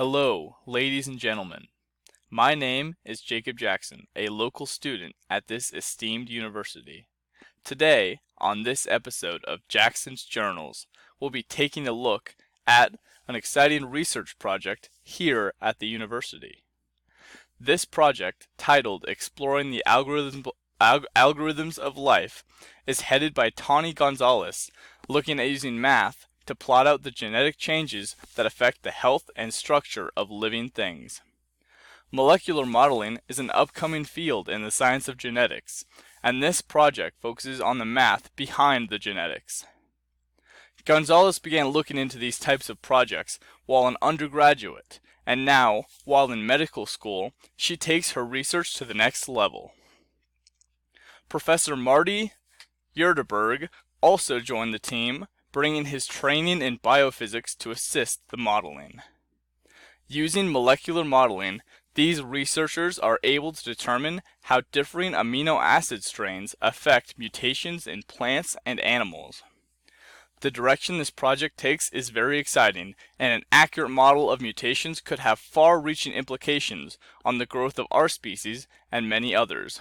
Hello, ladies and gentlemen. My name is Jacob Jackson, a local student at this esteemed university. Today, on this episode of Jackson's Journals, we'll be taking a look at an exciting research project here at the university. This project, titled Exploring the Algorithms of Life, is headed by Tawny Gonzalez, looking at using math to plot out the genetic changes that affect the health and structure of living things. Molecular modeling is an upcoming field in the science of genetics, and this project focuses on the math behind the genetics. Gonzalez began looking into these types of projects while an undergraduate, and now, while in medical school, she takes her research to the next level. Professor Marty Yurdeberg also joined the team, bringing his training in biophysics to assist the modeling. Using molecular modeling, these researchers are able to determine how differing amino acid strains affect mutations in plants and animals. The direction this project takes is very exciting, and an accurate model of mutations could have far-reaching implications on the growth of our species and many others.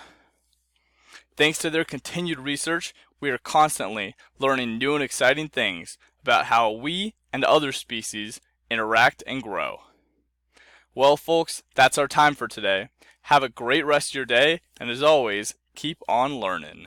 Thanks to their continued research, we are constantly learning new and exciting things about how we and other species interact and grow. Well, folks, that's our time for today. Have a great rest of your day, and as always, keep on learning.